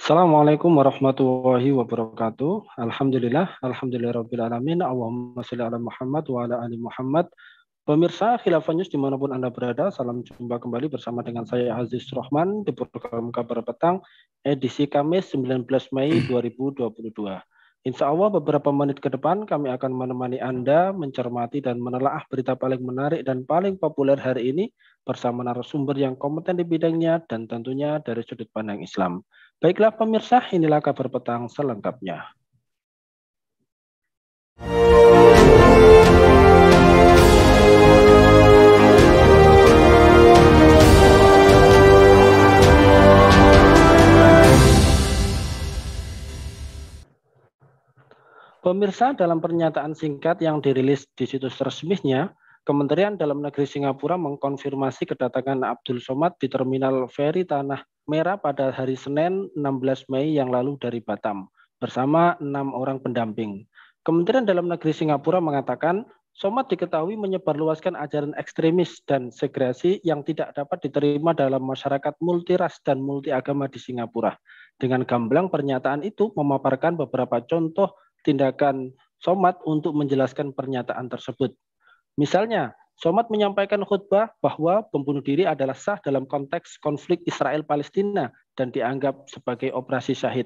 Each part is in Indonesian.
Assalamualaikum warahmatullahi wabarakatuh. Alhamdulillah rabbil alamin. Allahumma sholli ala Muhammad wa ala ali Muhammad. Pemirsa Khilafah News dimanapun Anda berada, salam jumpa kembali bersama dengan saya Aziz Rohman di program Kabar Petang edisi Kamis 19 Mei 2022. Insya Allah beberapa menit ke depan kami akan menemani Anda mencermati dan menelaah berita paling menarik dan paling populer hari ini bersama narasumber yang kompeten di bidangnya dan tentunya dari sudut pandang Islam. Baiklah pemirsa, inilah kabar petang selengkapnya. Pemirsa, dalam pernyataan singkat yang dirilis di situs resminya, Kementerian Dalam Negeri Singapura mengkonfirmasi kedatangan Abdul Somad di Terminal Feri Tanah Merah pada hari Senin 16 Mei yang lalu dari Batam, bersama 6 orang pendamping. Kementerian Dalam Negeri Singapura mengatakan, Somad diketahui menyebarluaskan ajaran ekstremis dan segregasi yang tidak dapat diterima dalam masyarakat multiras dan multiagama di Singapura. Dengan gamblang pernyataan itu memaparkan beberapa contoh tindakan Somad untuk menjelaskan pernyataan tersebut. Misalnya, Somad menyampaikan khutbah bahwa pembunuh diri adalah sah dalam konteks konflik Israel-Palestina dan dianggap sebagai operasi syahid.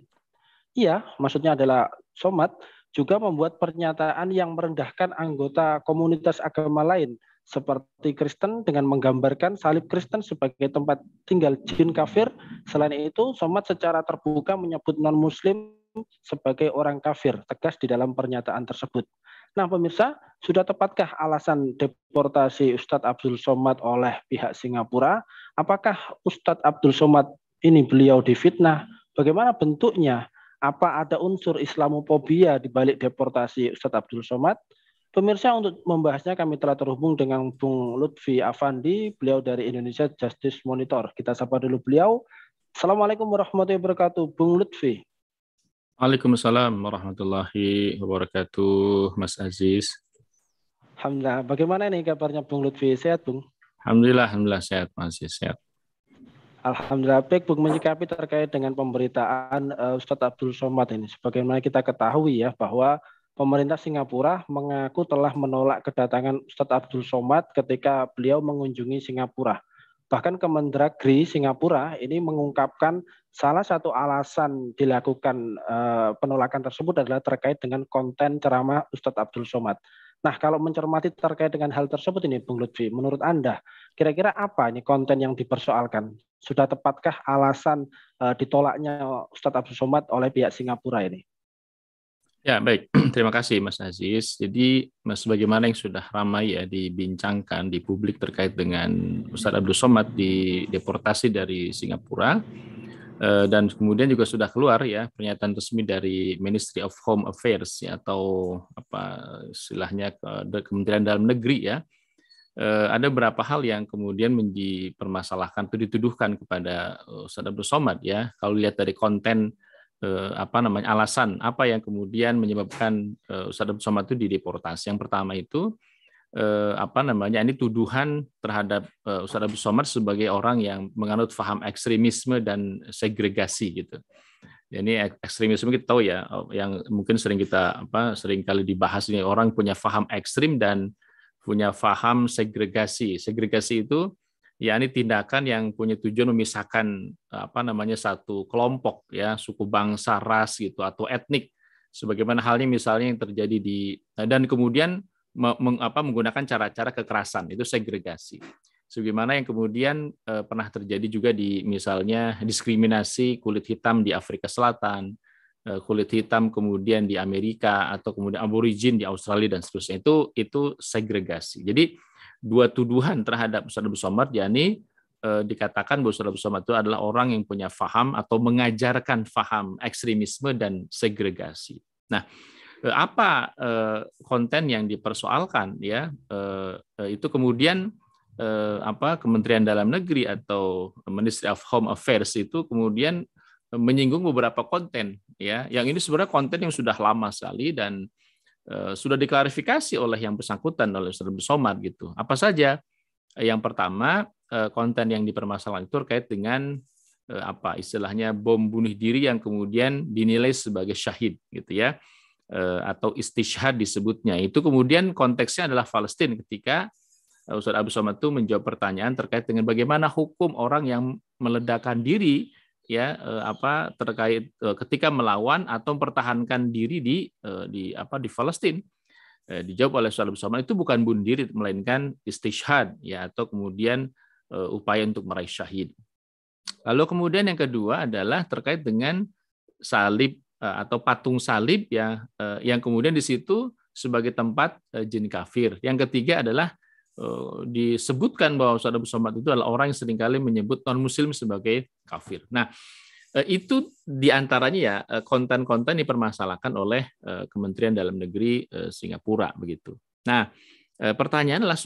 Iya, maksudnya adalah Somad juga membuat pernyataan yang merendahkan anggota komunitas agama lain seperti Kristen dengan menggambarkan salib Kristen sebagai tempat tinggal jin kafir. Selain itu, Somad secara terbuka menyebut non-Muslim sebagai orang kafir, tegas di dalam pernyataan tersebut. Nah, pemirsa, sudah tepatkah alasan deportasi Ustadz Abdul Somad oleh pihak Singapura? Apakah Ustadz Abdul Somad ini beliau difitnah? Bagaimana bentuknya? Apa ada unsur Islamophobia di balik deportasi Ustadz Abdul Somad? Pemirsa, untuk membahasnya kami telah terhubung dengan Bung Lutfi Afandi, beliau dari Indonesia Justice Monitor. Kita sapa dulu beliau. Assalamualaikum warahmatullahi wabarakatuh, Bung Lutfi. Waalaikumsalam warahmatullahi wabarakatuh, Mas Aziz. Alhamdulillah. Bagaimana nih kabarnya Bung Lutfi? Sehat, Bung? Alhamdulillah sehat, Mas Aziz, sehat. Alhamdulillah baik, Bung, menyikapi terkait dengan pemberitaan Ustadz Abdul Somad ini. Sebagaimana kita ketahui ya bahwa pemerintah Singapura mengaku telah menolak kedatangan Ustadz Abdul Somad ketika beliau mengunjungi Singapura. Bahkan Kemendagri Singapura ini mengungkapkan salah satu alasan dilakukan penolakan tersebut adalah terkait dengan konten ceramah Ustadz Abdul Somad. Nah, kalau mencermati terkait dengan hal tersebut ini, Bung Lutfi, menurut Anda, kira-kira apa ini konten yang dipersoalkan? Sudah tepatkah alasan ditolaknya Ustadz Abdul Somad oleh pihak Singapura ini? Ya, baik. Terima kasih, Mas Aziz. Jadi, sebagaimana yang sudah ramai ya dibincangkan di publik terkait dengan Ustadz Abdul Somad dideportasi dari Singapura, dan kemudian juga sudah keluar ya pernyataan resmi dari Ministry of Home Affairs ya, atau apa istilahnya Kementerian Dalam Negeri ya. Ada beberapa hal yang kemudian dipermasalahkan atau dituduhkan kepada Ustadz Abdul Somad ya. Kalau lihat dari konten alasan apa yang kemudian menyebabkan Ustadz Abdul Somad itu dideportasi. Yang pertama itu ini tuduhan terhadap Ustadz Abdul Somad sebagai orang yang menganut paham ekstremisme dan segregasi gitu. Ini ekstremisme kita tahu ya, yang mungkin sering kali dibahas ini, orang punya paham ekstrim dan punya paham segregasi. Segregasi itu yakni tindakan yang punya tujuan memisahkan satu kelompok ya, suku, bangsa, ras gitu atau etnik, sebagaimana halnya misalnya yang terjadi dan kemudian menggunakan cara-cara kekerasan, itu segregasi. Sebagaimana yang kemudian pernah terjadi juga di misalnya diskriminasi kulit hitam di Afrika Selatan, kulit hitam kemudian di Amerika, atau kemudian aborigin di Australia dan seterusnya, itu segregasi. Jadi dua tuduhan terhadap Ustadz Abdul Somad, yakni dikatakan bahwa Ustadz Abdul Somad itu adalah orang yang punya faham atau mengajarkan faham ekstremisme dan segregasi. Nah, apa konten yang dipersoalkan ya, itu kemudian Kementerian Dalam Negeri atau Ministry of Home Affairs itu kemudian menyinggung beberapa konten ya, yang ini sebenarnya konten yang sudah lama sekali dan sudah diklarifikasi oleh yang bersangkutan, oleh Ustadz Abdul Somad gitu. Apa saja? Yang pertama, konten yang dipermasalahkan itu terkait dengan apa istilahnya bom bunuh diri yang kemudian dinilai sebagai syahid gitu ya, atau istishhad disebutnya. Itu kemudian konteksnya adalah Palestina ketika Ustaz Abdul Somad itu menjawab pertanyaan terkait dengan bagaimana hukum orang yang meledakkan diri ya apa terkait ketika melawan atau mempertahankan diri di Palestina. Dijawab oleh Ustaz Abdul Somad itu bukan bunuh diri melainkan istishhad ya, atau kemudian upaya untuk meraih syahid. Lalu kemudian yang kedua adalah terkait dengan salib atau patung salib ya, yang kemudian di situ sebagai tempat jin kafir. Yang ketiga adalah disebutkan bahwa Ustaz Abdul Somad itu adalah orang yang seringkali menyebut non-muslim sebagai kafir. Nah, itu diantaranya ya konten-konten dipermasalahkan oleh Kementerian Dalam Negeri Singapura begitu. Nah, pertanyaan adalah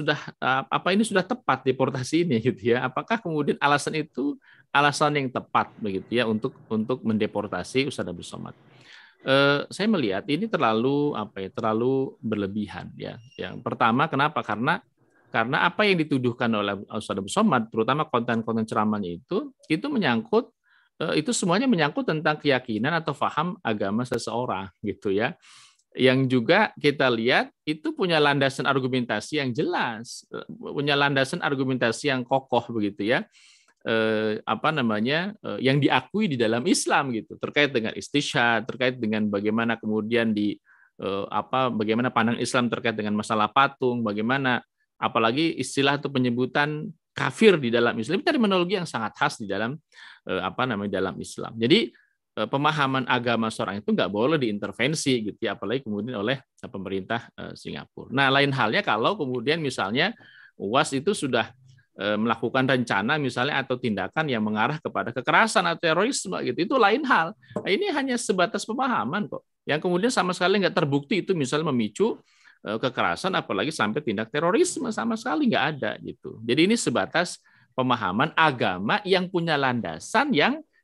apa ini sudah tepat deportasi ini gitu ya? Apakah kemudian alasan itu alasan yang tepat begitu ya untuk mendeportasi Ustaz Abdul Somad? Saya melihat ini terlalu berlebihan ya. Yang pertama kenapa? Karena apa yang dituduhkan oleh Ustaz Abdul Somad, terutama konten-konten ceramahnya itu menyangkut itu semuanya menyangkut tentang keyakinan atau paham agama seseorang gitu ya. Yang juga kita lihat itu punya landasan argumentasi yang jelas, punya landasan argumentasi yang kokoh begitu ya. Yang diakui di dalam Islam gitu, terkait dengan istishhad, terkait dengan bagaimana kemudian bagaimana pandangan Islam terkait dengan masalah patung, bagaimana apalagi istilah atau penyebutan kafir di dalam Islam, terminologi yang sangat khas di dalam dalam Islam. Jadi pemahaman agama seorang itu nggak boleh diintervensi gitu ya, apalagi kemudian oleh pemerintah Singapura. Nah, lain halnya kalau kemudian misalnya UAS itu sudah melakukan rencana misalnya atau tindakan yang mengarah kepada kekerasan atau terorisme gitu, itu lain hal. Nah, ini hanya sebatas pemahaman kok, yang kemudian sama sekali nggak terbukti itu misalnya memicu kekerasan apalagi sampai tindak terorisme, sama sekali nggak ada gitu. Jadi ini sebatas pemahaman agama yang punya landasan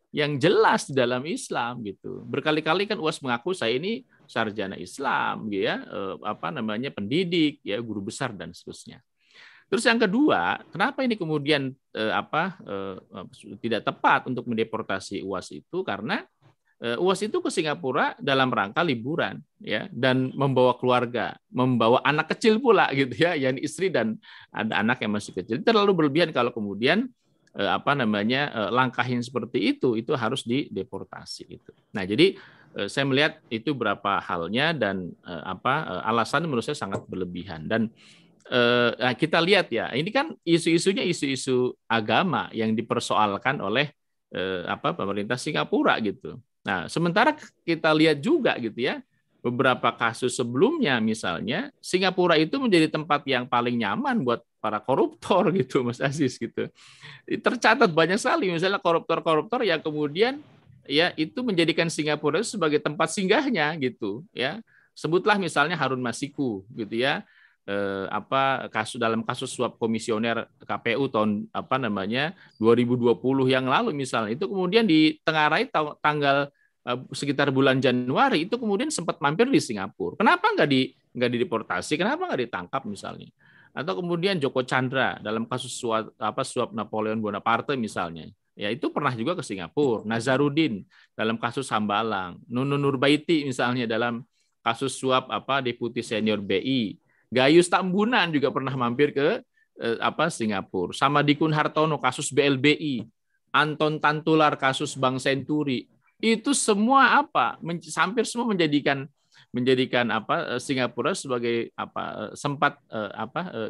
yang jelas di dalam Islam gitu. Berkali-kali kan UAS mengaku saya ini sarjana Islam gitu ya, pendidik ya, guru besar dan seterusnya. Terus yang kedua, kenapa ini kemudian tidak tepat untuk mendeportasi UAS itu? Karena UAS itu ke Singapura dalam rangka liburan ya, dan membawa keluarga, membawa anak kecil pula gitu ya, yang istri dan ada anak yang masih kecil. Terlalu berlebihan kalau kemudian langkah yang seperti itu harus dideportasi gitu. Nah, jadi saya melihat itu berapa halnya dan alasan menurut saya sangat berlebihan. Dan kita lihat ya, ini kan isu-isunya isu-isu agama yang dipersoalkan oleh pemerintah Singapura gitu. Nah, sementara kita lihat juga gitu ya, beberapa kasus sebelumnya misalnya Singapura itu menjadi tempat yang paling nyaman buat para koruptor gitu, Mas Aziz gitu. Tercatat banyak sekali misalnya koruptor-koruptor yang kemudian ya itu menjadikan Singapura sebagai tempat singgahnya gitu ya. Sebutlah misalnya Harun Masiku gitu ya. Dalam kasus suap komisioner KPU tahun 2020 yang lalu misalnya, itu kemudian ditengarai tanggal sekitar bulan Januari itu kemudian sempat mampir di Singapura. Kenapa nggak dideportasi? Kenapa nggak ditangkap misalnya? Atau kemudian Joko Chandra dalam kasus suap Napoleon Bonaparte misalnya, ya itu pernah juga ke Singapura. Nazarudin dalam kasus Hambalang, Nunun Nurbaiti misalnya dalam kasus suap deputi senior BI. Gayus Tambunan juga pernah mampir ke Singapura. Samadikun Hartono kasus BLBI, Anton Tantular kasus Bank Senturi. Itu semua hampir semua menjadikan Singapura sebagai sempat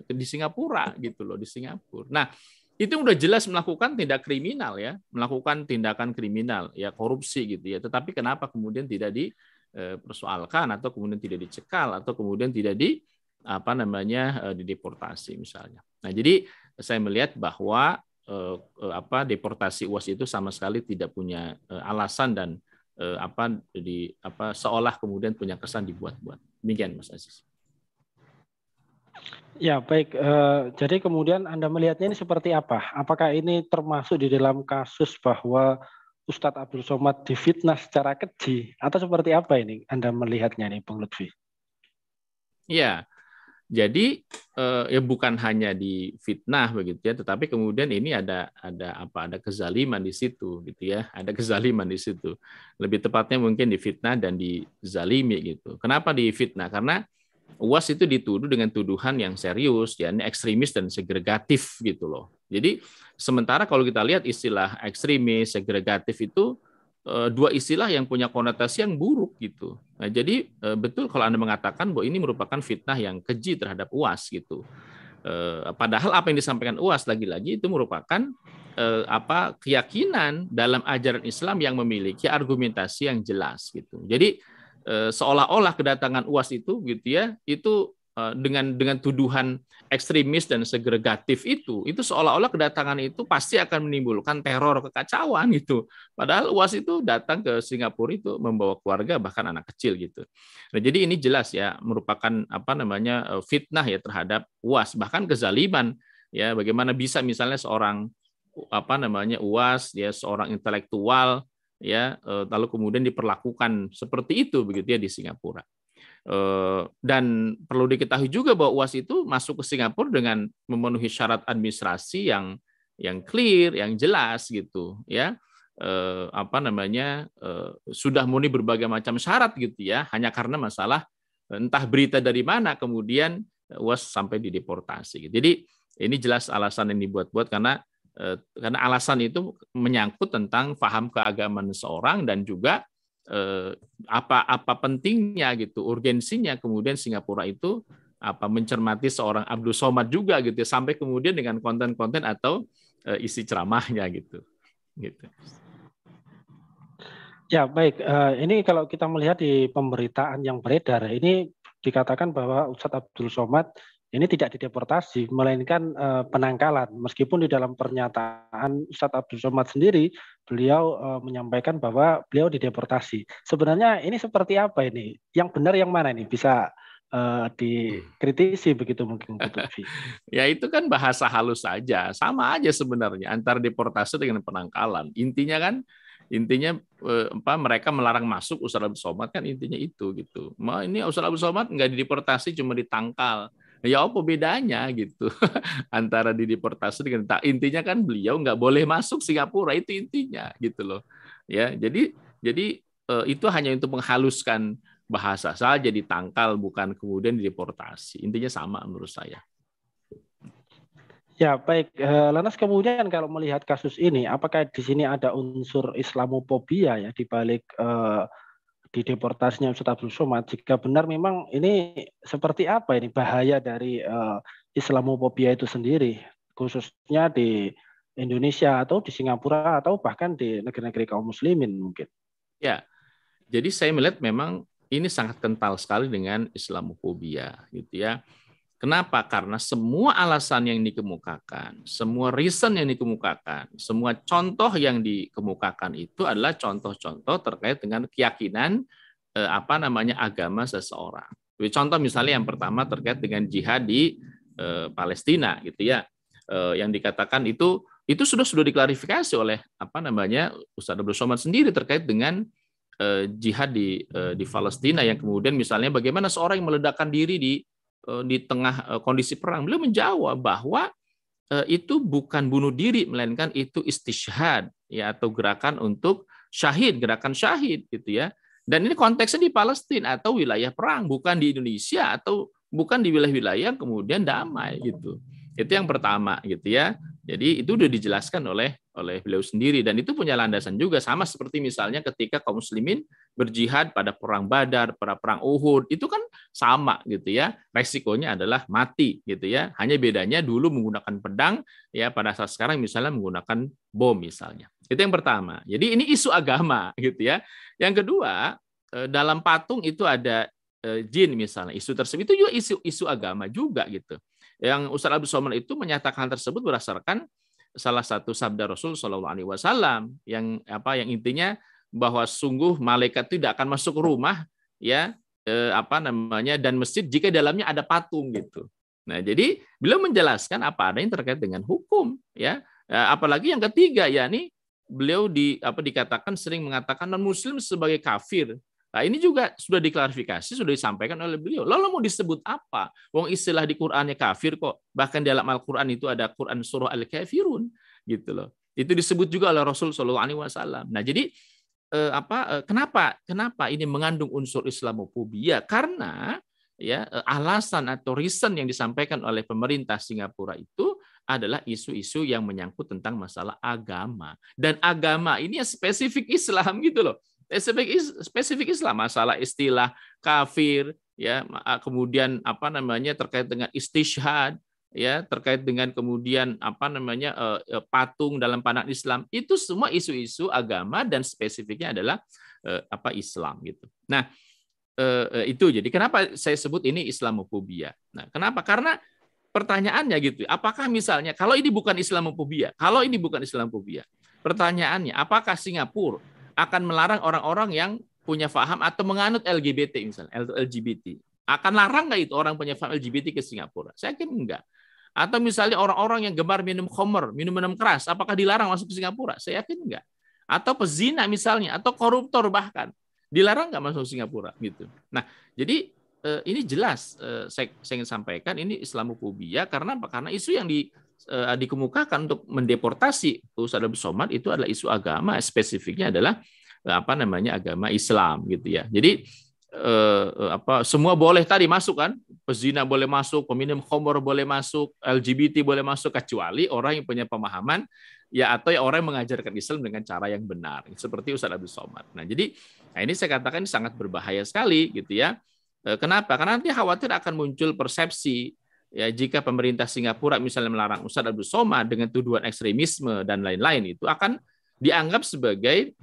di Singapura gitu loh, di Singapura. Nah, itu udah jelas melakukan tindak kriminal ya, melakukan tindakan kriminal ya, korupsi gitu ya. Tetapi kenapa kemudian tidak dipersoalkan atau kemudian tidak dicekal atau kemudian tidak dideportasi misalnya. Nah, jadi saya melihat bahwa deportasi UAS itu sama sekali tidak punya alasan dan seolah kemudian punya kesan dibuat-buat. Demikian Mas Aziz. Ya, baik. Jadi kemudian Anda melihatnya ini seperti apa? Apakah ini termasuk di dalam kasus bahwa Ustadz Abdul Somad difitnah secara keji atau seperti apa ini Anda melihatnya nih, Bung Lutfi? Ya, Jadi ya bukan hanya di fitnah begitu ya, tetapi kemudian ini ada kezaliman di situ gitu ya, ada kezaliman di situ. Lebih tepatnya mungkin di fitnah dan di zalimi gitu. Kenapa di fitnah? Karena UAS itu dituduh dengan tuduhan yang serius, ya, ini ekstremis dan segregatif gitu loh. Jadi sementara kalau kita lihat istilah ekstremis, segregatif itu dua istilah yang punya konotasi yang buruk gitu. Nah, jadi betul kalau Anda mengatakan bahwa ini merupakan fitnah yang keji terhadap UAS gitu. Padahal apa yang disampaikan UAS lagi-lagi itu merupakan keyakinan dalam ajaran Islam yang memiliki argumentasi yang jelas gitu. Jadi seolah-olah kedatangan UAS itu gitu ya, itu dengan tuduhan ekstremis dan segregatif itu seolah-olah kedatangan itu pasti akan menimbulkan teror kekacauan gitu. Padahal UAS itu datang ke Singapura itu membawa keluarga bahkan anak kecil gitu. Nah, jadi ini jelas ya merupakan fitnah ya terhadap UAS, bahkan kezaliman ya, bagaimana bisa misalnya seorang UAS dia seorang intelektual ya lalu kemudian diperlakukan seperti itu begitu ya di Singapura. Dan perlu diketahui juga bahwa UAS itu masuk ke Singapura dengan memenuhi syarat administrasi yang clear, yang jelas gitu ya. Sudah memenuhi berbagai macam syarat gitu ya, hanya karena masalah entah berita dari mana kemudian UAS sampai dideportasi gitu. Jadi ini jelas alasan yang dibuat-buat karena alasan itu menyangkut tentang paham keagamaan seorang dan juga apa pentingnya gitu, urgensinya kemudian Singapura itu mencermati seorang Abdul Somad juga gitu sampai kemudian dengan konten-konten atau isi ceramahnya gitu. Ya baik, ini kalau kita melihat di pemberitaan yang beredar, ini dikatakan bahwa Ustadz Abdul Somad ini tidak dideportasi, melainkan penangkalan. Meskipun di dalam pernyataan Ustadz Abdul Somad sendiri, beliau menyampaikan bahwa beliau dideportasi. Sebenarnya ini seperti apa ini? Yang benar yang mana ini? Bisa dikritisi begitu mungkin, Bu Lutfi. Ya itu kan bahasa halus saja, sama aja sebenarnya antara deportasi dengan penangkalan. Intinya mereka melarang masuk Ustadz Abdul Somad kan intinya itu gitu. Ini Ustadz Abdul Somad nggak dideportasi, cuma ditangkal. Ya apa bedanya gitu antara dideportasi dengan intinya kan beliau nggak boleh masuk Singapura, itu intinya gitu loh ya. Jadi itu hanya untuk menghaluskan bahasa saja, ditangkal bukan kemudian dideportasi, intinya sama menurut saya. Ya baik, lantas kemudian kalau melihat kasus ini, apakah di sini ada unsur Islamophobia ya di balik dideportasinya Ustadz Abdul Somad? Jika benar memang ini seperti apa ini bahaya dari Islamophobia itu sendiri, khususnya di Indonesia atau di Singapura atau bahkan di negeri-negeri kaum muslimin mungkin? Ya, jadi saya melihat memang ini sangat kental sekali dengan Islamophobia gitu ya. Kenapa? Karena semua alasan yang dikemukakan, semua reason yang dikemukakan, semua contoh yang dikemukakan itu adalah contoh-contoh terkait dengan keyakinan agama seseorang. Contoh misalnya yang pertama terkait dengan jihad di Palestina gitu ya. Yang dikatakan itu sudah diklarifikasi oleh Ustadz Abdul Somad sendiri terkait dengan jihad di Palestina yang kemudian misalnya bagaimana seorang yang meledakkan diri di tengah kondisi perang. Beliau menjawab bahwa itu bukan bunuh diri, melainkan itu istishhad ya, atau gerakan untuk syahid, gerakan syahid gitu ya. Dan ini konteksnya di Palestina atau wilayah perang, bukan di Indonesia atau bukan di wilayah-wilayah kemudian damai gitu. Itu yang pertama gitu ya. Jadi itu sudah dijelaskan oleh beliau sendiri dan itu punya landasan juga, sama seperti misalnya ketika kaum muslimin berjihad pada perang Badar, pada perang Uhud, itu kan sama gitu ya. Resikonya adalah mati gitu ya. Hanya bedanya dulu menggunakan pedang ya, pada saat sekarang misalnya menggunakan bom misalnya. Itu yang pertama. Jadi ini isu agama gitu ya. Yang kedua, dalam patung itu ada jin misalnya. Isu tersebut itu juga isu agama juga gitu. Yang Ustadz Abdul Somad itu menyatakan tersebut berdasarkan salah satu sabda Rasul Shallallahu Alaihi Wasallam yang intinya bahwa sungguh malaikat tidak akan masuk rumah ya dan masjid jika dalamnya ada patung gitu. Nah jadi beliau menjelaskan apa ada yang terkait dengan hukum ya. Apalagi yang ketiga yakni beliau dikatakan sering mengatakan non muslim sebagai kafir. Nah, ini juga sudah diklarifikasi, sudah disampaikan oleh beliau. Lalu mau disebut apa? Wong istilah di Qur'annya kafir kok. Bahkan di dalam Al-Qur'an itu ada Qur'an surah Al-Kafirun gitu loh. Itu disebut juga oleh Rasul Shallallahu alaihi wasallam. Nah, jadi kenapa ini mengandung unsur Islamofobia? Karena ya alasan atau reason yang disampaikan oleh pemerintah Singapura itu adalah isu-isu yang menyangkut tentang masalah agama. Dan agama ini yang spesifik Islam gitu loh. Spesifik Islam, masalah istilah kafir, ya, kemudian terkait dengan istishhad, ya, terkait dengan kemudian patung dalam pandangan Islam, itu semua isu-isu agama dan spesifiknya adalah Islam gitu. Nah, itu jadi kenapa saya sebut ini Islamofobia. Nah, kenapa? Karena pertanyaannya gitu, apakah misalnya kalau ini bukan Islamofobia, pertanyaannya apakah Singapura akan melarang orang-orang yang punya paham atau menganut LGBT misalnya, LGBT. Akan larang nggak itu orang punya paham LGBT ke Singapura? Saya yakin enggak. Atau misalnya orang-orang yang gemar minum khamr, minum keras, apakah dilarang masuk ke Singapura? Saya yakin enggak. Atau pezina misalnya, atau koruptor bahkan, dilarang nggak masuk ke Singapura gitu. Nah, jadi ini jelas saya ingin sampaikan ini Islamofobia karena apa? Karena isu yang dikemukakan untuk mendeportasi Ustadz Abdul Somad itu adalah isu agama, spesifiknya adalah agama Islam gitu ya. Jadi semua boleh tadi masuk kan, pezina boleh masuk, peminum khamr boleh masuk, LGBT boleh masuk, kecuali orang yang punya pemahaman ya atau orang yang mengajarkan Islam dengan cara yang benar seperti Ustadz Abdul Somad. Nah, jadi ini saya katakan ini sangat berbahaya sekali gitu ya. Kenapa? Karena nanti khawatir akan muncul persepsi ya jika pemerintah Singapura misalnya melarang Ustadz Abdul Somad dengan tuduhan ekstremisme dan lain-lain itu akan dianggap sebagai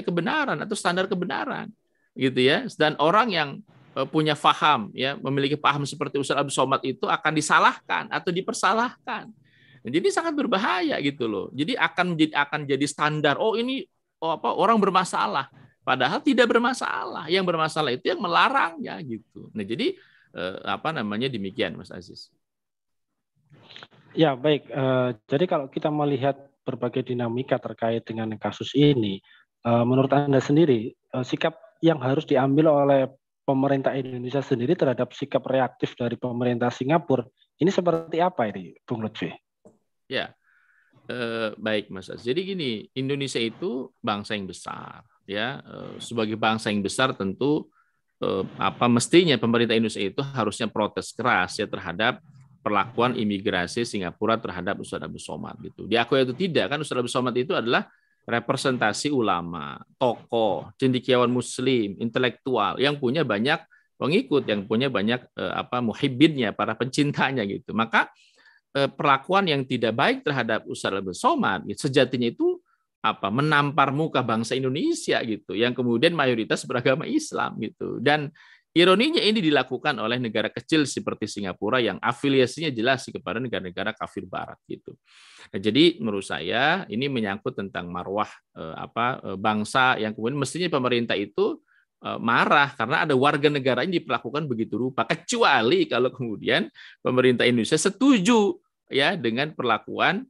kebenaran atau standar kebenaran gitu ya. Dan orang yang punya faham ya memiliki paham seperti Ustadz Abdul Somad itu akan disalahkan atau dipersalahkan. Jadi sangat berbahaya gitu loh. Jadi akan jadi standar orang bermasalah. Padahal tidak bermasalah. Yang bermasalah itu yang melarangnya gitu. Nah, jadi demikian Mas Aziz. Ya, baik. Jadi kalau kita melihat berbagai dinamika terkait dengan kasus ini, menurut Anda sendiri, sikap yang harus diambil oleh pemerintah Indonesia sendiri terhadap sikap reaktif dari pemerintah Singapura, ini seperti apa ini, Bung Lutfi? Ya, baik Mas Aziz. Jadi gini, Indonesia itu bangsa yang besar. Ya, sebagai bangsa yang besar tentu mestinya pemerintah Indonesia itu harusnya protes keras ya terhadap perlakuan imigrasi Singapura terhadap Ustadz Abdul Somad gitu. Diakui atau tidak kan Ustadz Abdul Somad itu adalah representasi ulama, tokoh, cendekiawan muslim, intelektual yang punya banyak pengikut, yang punya banyak muhibbinnya, para pencintanya gitu. Maka perlakuan yang tidak baik terhadap Ustadz Abdul Somad sejatinya itu menampar muka bangsa Indonesia gitu, yang kemudian mayoritas beragama Islam gitu. Dan ironinya ini dilakukan oleh negara kecil seperti Singapura yang afiliasinya jelas kepada negara-negara kafir Barat gitu. Nah, jadi menurut saya ini menyangkut tentang marwah bangsa yang kemudian mestinya pemerintah itu marah karena ada warga negara ini diperlakukan begitu rupa, kecuali kalau kemudian pemerintah Indonesia setuju ya dengan perlakuan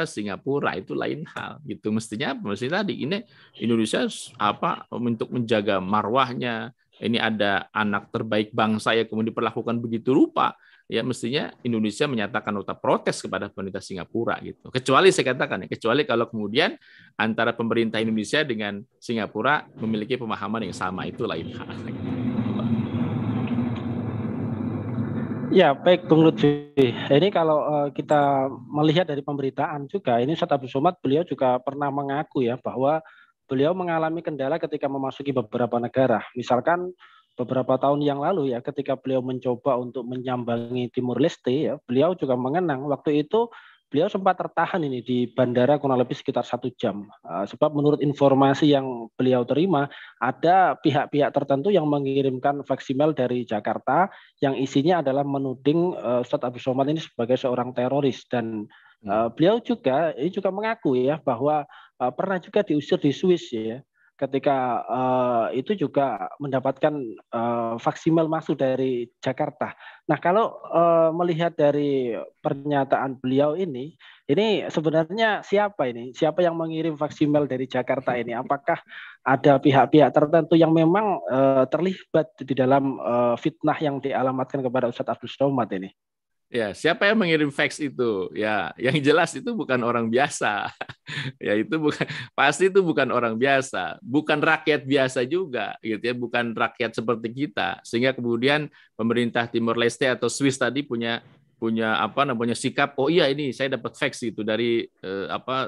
Singapura, itu lain hal gitu. Mestinya tadi ini Indonesia untuk menjaga marwahnya, ini ada anak terbaik bangsa yang kemudian diperlakukan begitu rupa, ya mestinya Indonesia menyatakan nota protes kepada pemerintah Singapura gitu. Kecuali saya katakan kecuali kalau kemudian antara pemerintah Indonesia dengan Singapura memiliki pemahaman yang sama, itu lain hal. Ya, baik Bung Lutfi. Ini kalau kita melihat dari pemberitaan juga, ini Ustadz Abdul Somad beliau juga pernah mengaku ya bahwa beliau mengalami kendala ketika memasuki beberapa negara. Misalkan beberapa tahun yang lalu ya, ketika beliau mencoba untuk menyambangi Timur Leste ya, beliau juga mengenang waktu itu beliau sempat tertahan ini di bandara kurang lebih sekitar 1 jam. Sebab menurut informasi yang beliau terima, ada pihak-pihak tertentu yang mengirimkan faksimiles dari Jakarta yang isinya adalah menuding Ustadz Abdul Somad ini sebagai seorang teroris. Dan beliau juga mengaku ya bahwa pernah juga diusir di Swiss ya, ketika itu juga mendapatkan faksimal masuk dari Jakarta. Nah, kalau melihat dari pernyataan beliau ini sebenarnya siapa ini? Siapa yang mengirim faksimal dari Jakarta ini? Apakah ada pihak-pihak tertentu yang memang terlibat di dalam fitnah yang dialamatkan kepada Ustadz Abdul Somad ini? Ya, siapa yang mengirim fax itu? Ya, yang jelas itu bukan orang biasa. Ya, pasti itu bukan orang biasa, bukan rakyat biasa juga, gitu ya, bukan rakyat seperti kita. Sehingga kemudian pemerintah Timor Leste atau Swiss tadi punya sikap, oh iya ini saya dapat fax gitu dari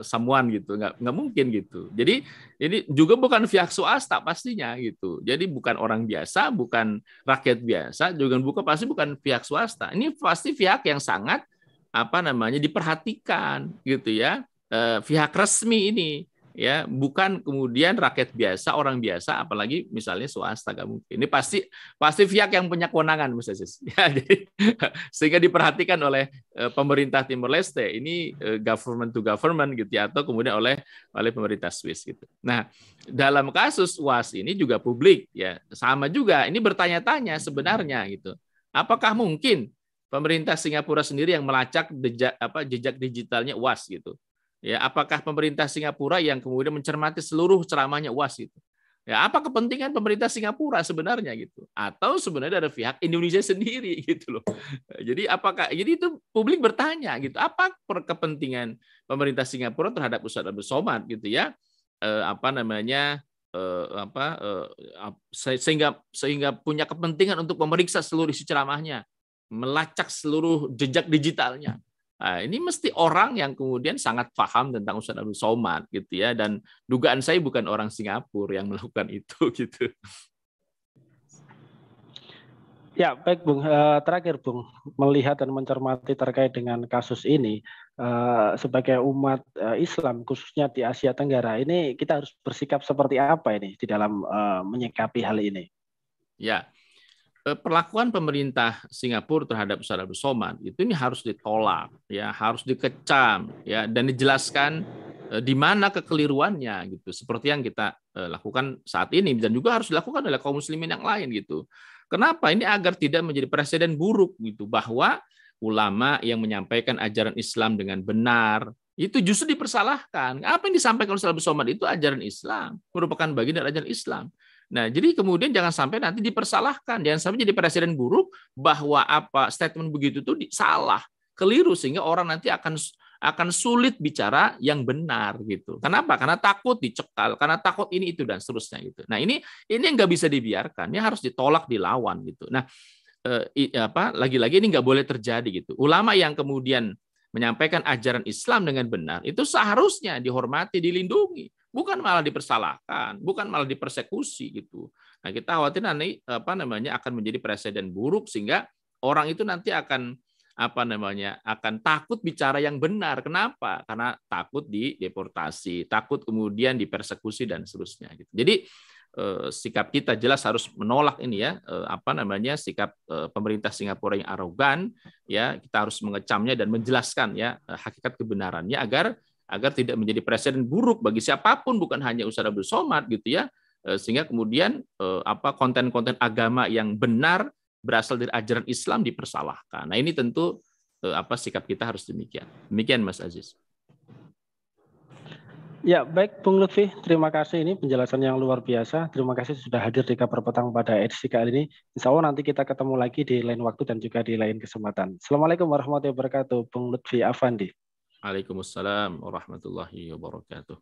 someone gitu, nggak mungkin gitu. Jadi ini juga bukan pihak swasta pastinya gitu. Jadi bukan orang biasa, bukan rakyat biasa, juga pasti bukan pihak swasta. Ini pasti pihak yang sangat diperhatikan gitu ya, pihak resmi ini. Ya, bukan kemudian rakyat biasa, orang biasa, apalagi misalnya swasta, nggak mungkin. Ini pasti pihak yang punya kewenangan, Mas Aziz. Ya, jadi, sehingga diperhatikan oleh pemerintah Timor Leste. Ini government to government gitu ya, atau kemudian oleh pemerintah Swiss gitu. Nah, dalam kasus UAS ini juga publik ya sama juga. Ini bertanya-tanya sebenarnya gitu. Apakah mungkin pemerintah Singapura sendiri yang melacak jejak digitalnya UAS gitu? Ya, apakah pemerintah Singapura yang kemudian mencermati seluruh ceramahnya UAS itu? Ya, apa kepentingan pemerintah Singapura sebenarnya gitu? Atau sebenarnya ada pihak Indonesia sendiri gitu loh. Jadi itu publik bertanya gitu, apa kepentingan pemerintah Singapura terhadap Ustadz Abdul Somad gitu ya? Sehingga punya kepentingan untuk memeriksa seluruh isi ceramahnya, melacak seluruh jejak digitalnya. Nah, ini mesti orang yang kemudian sangat paham tentang Ustadz Abdul Somad gitu ya, dan dugaan saya bukan orang Singapura yang melakukan itu gitu. Ya, baik Bung. Terakhir Bung, melihat dan mencermati terkait dengan kasus ini, sebagai umat Islam khususnya di Asia Tenggara, ini kita harus bersikap seperti apa ini di dalam menyikapi hal ini? Ya, perlakuan pemerintah Singapura terhadap Ustadz Abdul Somad itu ini harus ditolak, ya, harus dikecam, ya, dan dijelaskan di mana kekeliruannya gitu. Seperti yang kita lakukan saat ini dan juga harus dilakukan oleh kaum muslimin yang lain gitu. Kenapa? Ini agar tidak menjadi presiden buruk gitu, bahwa ulama yang menyampaikan ajaran Islam dengan benar itu justru dipersalahkan. Apa yang disampaikan Ustadz Abdul Somad itu ajaran Islam, merupakan bagian dari ajaran Islam. Nah, jadi kemudian jangan sampai nanti dipersalahkan, jangan sampai jadi presiden buruk bahwa statement begitu tuh salah, keliru, sehingga orang nanti akan sulit bicara yang benar gitu. Kenapa? Karena takut dicekal, karena takut ini itu dan seterusnya gitu. Nah, ini yang nggak bisa dibiarkan, ini harus ditolak, dilawan gitu. Nah, lagi-lagi ini nggak boleh terjadi gitu. Ulama yang kemudian menyampaikan ajaran Islam dengan benar itu seharusnya dihormati, dilindungi, bukan malah dipersalahkan, bukan malah dipersekusi gitu. Nah, kita khawatir nanti akan menjadi presiden buruk sehingga orang itu nanti akan takut bicara yang benar. Kenapa? Karena takut dideportasi, takut kemudian dipersekusi dan seterusnya gitu. Jadi sikap kita jelas harus menolak ini ya, sikap pemerintah Singapura yang arogan ya. Kita harus mengecamnya dan menjelaskan ya hakikat kebenarannya agar tidak menjadi presiden buruk bagi siapapun, bukan hanya Ustadz Abdul Somad gitu ya, sehingga kemudian konten-konten agama yang benar berasal dari ajaran Islam dipersalahkan. Nah, ini tentu sikap kita harus demikian. Demikian Mas Aziz. Ya, baik Bung Lutfi, terima kasih, ini penjelasan yang luar biasa. Terima kasih sudah hadir di Kabar Petang pada edisi kali ini. Insya Allah nanti kita ketemu lagi di lain waktu dan juga di lain kesempatan. Assalamualaikum warahmatullahi wabarakatuh, Bung Lutfi Afandi. Waalaikumsalam warahmatullahi wabarakatuh.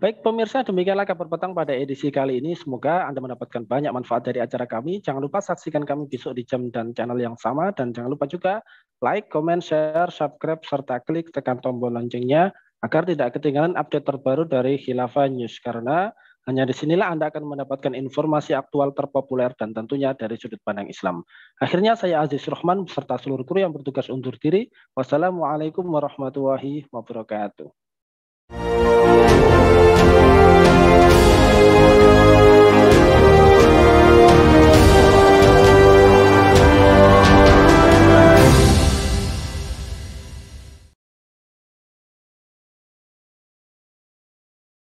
Baik pemirsa, demikianlah Kabar Petang pada edisi kali ini. Semoga Anda mendapatkan banyak manfaat dari acara kami. Jangan lupa saksikan kami besok di jam dan channel yang sama. Dan jangan lupa juga like, comment, share, subscribe, serta klik tekan tombol loncengnya agar tidak ketinggalan update terbaru dari Khilafah News. Karena hanya disinilah Anda akan mendapatkan informasi aktual terpopuler dan tentunya dari sudut pandang Islam. Akhirnya saya Aziz Rahman beserta seluruh kru yang bertugas undur diri. Wassalamualaikum warahmatullahi wabarakatuh.